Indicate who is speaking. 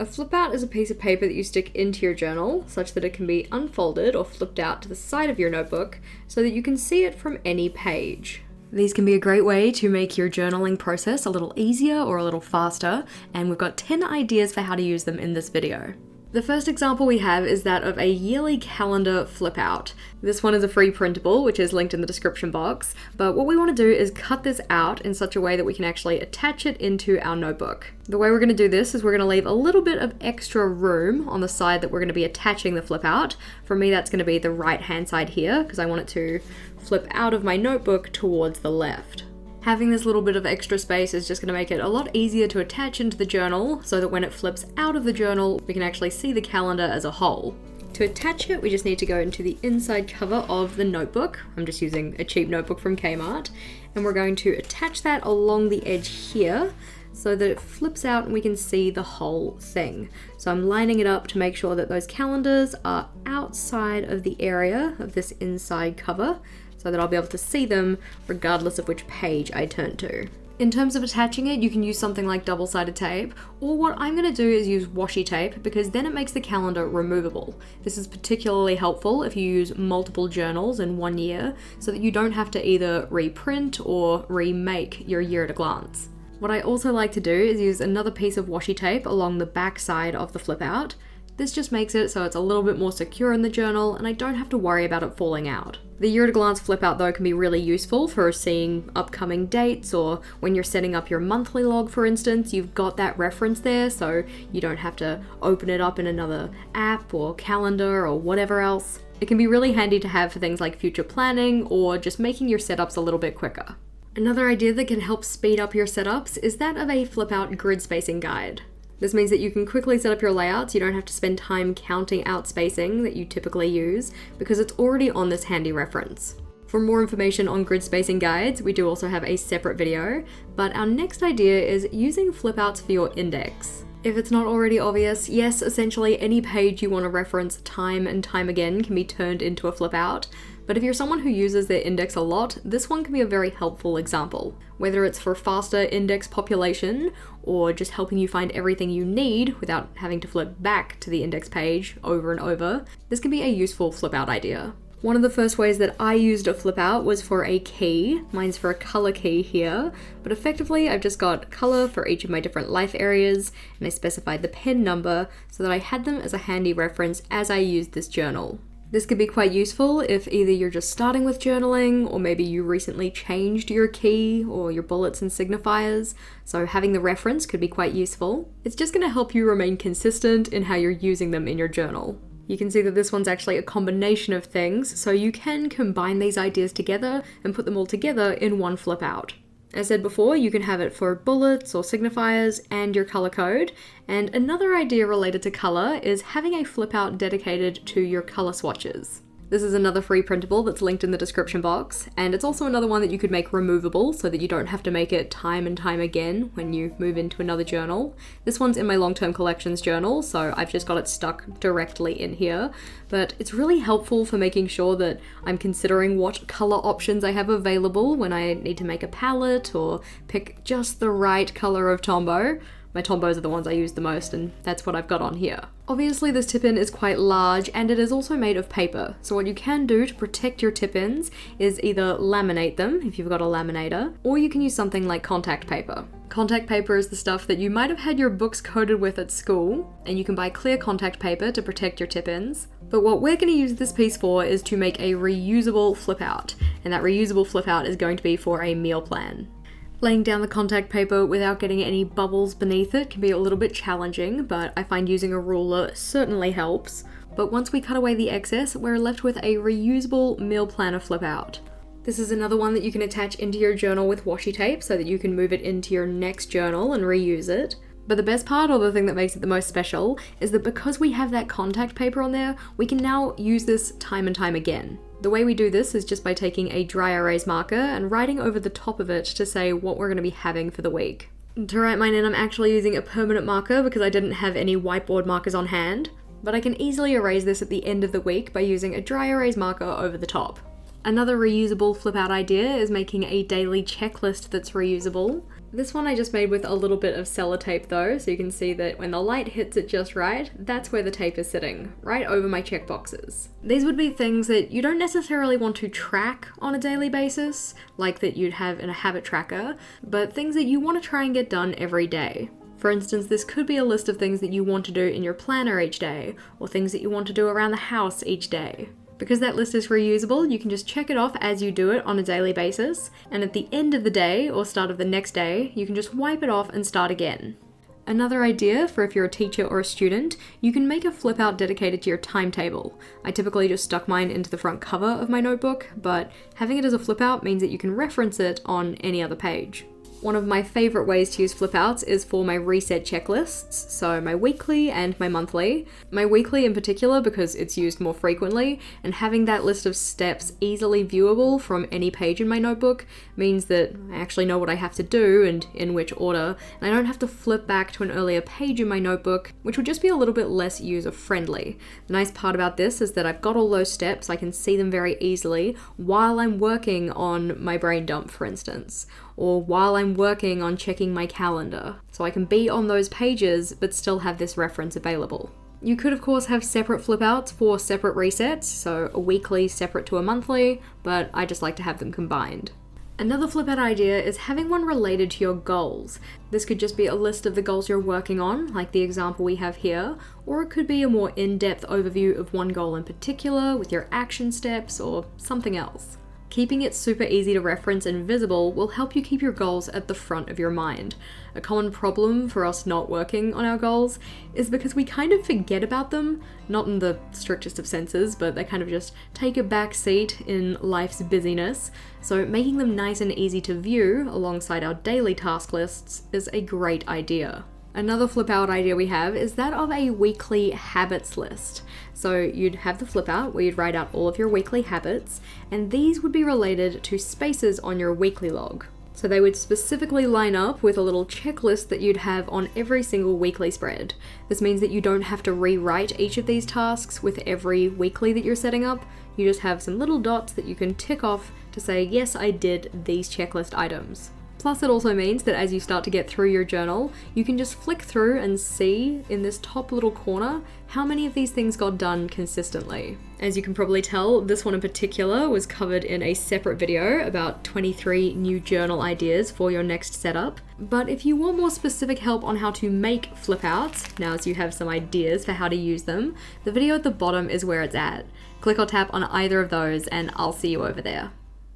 Speaker 1: A flip out is a piece of paper that you stick into your journal such that it can be unfolded or flipped out to the side of your notebook so that you can see it from any page. These can be a great way to make your journaling process a little easier or a little faster, and we've got 10 ideas for how to use them in this video. The first example we have is that of a yearly calendar flip out. This one is a free printable, which is linked in the description box, but what we want to do is cut this out in such a way that we can actually attach it into our notebook. The way we're going to do this is we're going to leave a little bit of extra room on the side that we're going to be attaching the flip out. For me, that's going to be the right hand side here, because I want it to flip out of my notebook towards the left. Having this little bit of extra space is just going to make it a lot easier to attach into the journal so that when it flips out of the journal, we can actually see the calendar as a whole. To attach it, we just need to go into the inside cover of the notebook. I'm just using a cheap notebook from Kmart, and we're going to attach that along the edge here so that it flips out and we can see the whole thing. So I'm lining it up to make sure that those calendars are outside of the area of this inside cover, so that I'll be able to see them regardless of which page I turn to. In terms of attaching it, you can use something like double-sided tape, or what I'm going to do is use washi tape, because then it makes the calendar removable. This is particularly helpful if you use multiple journals in one year, so that you don't have to either reprint or remake your year at a glance. What I also like to do is use another piece of washi tape along the back side of the flip out. This just makes it so it's a little bit more secure in the journal and I don't have to worry about it falling out. The year at a glance flip out though can be really useful for seeing upcoming dates, or when you're setting up your monthly log, for instance, you've got that reference there so you don't have to open it up in another app or calendar or whatever else. It can be really handy to have for things like future planning or just making your setups a little bit quicker. Another idea that can help speed up your setups is that of a flip out grid spacing guide. This means that you can quickly set up your layouts. You don't have to spend time counting out spacing that you typically use because it's already on this handy reference. For more information on grid spacing guides, we do also have a separate video, but our next idea is using flip outs for your index. If it's not already obvious, yes, essentially any page you want to reference time and time again can be turned into a flip out. But if you're someone who uses their index a lot, this one can be a very helpful example. Whether it's for faster index population or just helping you find everything you need without having to flip back to the index page over and over, this can be a useful flip out idea. One of the first ways that I used a flip out was for a key. Mine's for a color key here, but effectively I've just got color for each of my different life areas, and I specified the pen number so that I had them as a handy reference as I used this journal. This could be quite useful if either you're just starting with journaling, or maybe you recently changed your key or your bullets and signifiers, so having the reference could be quite useful. It's just going to help you remain consistent in how you're using them in your journal. You can see that this one's actually a combination of things, so you can combine these ideas together and put them all together in one flip out. As said before, you can have it for bullets or signifiers and your color code. And another idea related to color is having a flip out dedicated to your color swatches. This is another free printable that's linked in the description box, and it's also another one that you could make removable so that you don't have to make it time and time again when you move into another journal. This one's in my long-term collections journal, so I've just got it stuck directly in here, but it's really helpful for making sure that I'm considering what color options I have available when I need to make a palette or pick just the right color of Tombow. My Tombos are the ones I use the most, and that's what I've got on here. Obviously this tip-in is quite large, and it is also made of paper, so what you can do to protect your tip-ins is either laminate them, if you've got a laminator, or you can use something like contact paper. Contact paper is the stuff that you might have had your books coated with at school, and you can buy clear contact paper to protect your tip-ins. But what we're going to use this piece for is to make a reusable flip-out, and that reusable flip-out is going to be for a meal plan. Laying down the contact paper without getting any bubbles beneath it can be a little bit challenging, but I find using a ruler certainly helps. But once we cut away the excess, we're left with a reusable meal planner flip out. This is another one that you can attach into your journal with washi tape so that you can move it into your next journal and reuse it. But the best part, or the thing that makes it the most special, is that because we have that contact paper on there, we can now use this time and time again. The way we do this is just by taking a dry erase marker and writing over the top of it to say what we're going to be having for the week. To write mine in, I'm actually using a permanent marker because I didn't have any whiteboard markers on hand, but I can easily erase this at the end of the week by using a dry erase marker over the top. Another reusable flip out idea is making a daily checklist that's reusable. This one I just made with a little bit of sellotape though, so you can see that when the light hits it just right, that's where the tape is sitting, right over my checkboxes. These would be things that you don't necessarily want to track on a daily basis, like that you'd have in a habit tracker, but things that you want to try and get done every day. For instance, this could be a list of things that you want to do in your planner each day, or things that you want to do around the house each day. Because that list is reusable, you can just check it off as you do it on a daily basis, and at the end of the day or start of the next day, you can just wipe it off and start again. Another idea for if you're a teacher or a student, you can make a flip out dedicated to your timetable. I typically just stuck mine into the front cover of my notebook, but having it as a flip out means that you can reference it on any other page. One of my favorite ways to use flip outs is for my reset checklists, so my weekly and my monthly. My weekly in particular because it's used more frequently, and having that list of steps easily viewable from any page in my notebook means that I actually know what I have to do and in which order, and I don't have to flip back to an earlier page in my notebook, which would just be a little bit less user-friendly. The nice part about this is that I've got all those steps, I can see them very easily while I'm working on my brain dump, for instance, or while I'm working on checking my calendar. So I can be on those pages but still have this reference available. You could of course have separate flip outs for separate resets, so a weekly separate to a monthly, but I just like to have them combined. Another flip out idea is having one related to your goals. This could just be a list of the goals you're working on, like the example we have here, or it could be a more in-depth overview of one goal in particular with your action steps or something else. Keeping it super easy to reference and visible will help you keep your goals at the front of your mind. A common problem for us not working on our goals is because we kind of forget about them, not in the strictest of senses, but they kind of just take a back seat in life's busyness. So making them nice and easy to view alongside our daily task lists is a great idea. Another flip out idea we have is that of a weekly habits list. So you'd have the flip out where you'd write out all of your weekly habits, and these would be related to spaces on your weekly log. So they would specifically line up with a little checklist that you'd have on every single weekly spread. This means that you don't have to rewrite each of these tasks with every weekly that you're setting up. You just have some little dots that you can tick off to say, yes, I did these checklist items. Plus it also means that as you start to get through your journal, you can just flick through and see in this top little corner how many of these things got done consistently. As you can probably tell, this one in particular was covered in a separate video about 23 new journal ideas for your next setup. But if you want more specific help on how to make flip outs, now as you have some ideas for how to use them, the video at the bottom is where it's at. Click or tap on either of those and I'll see you over there.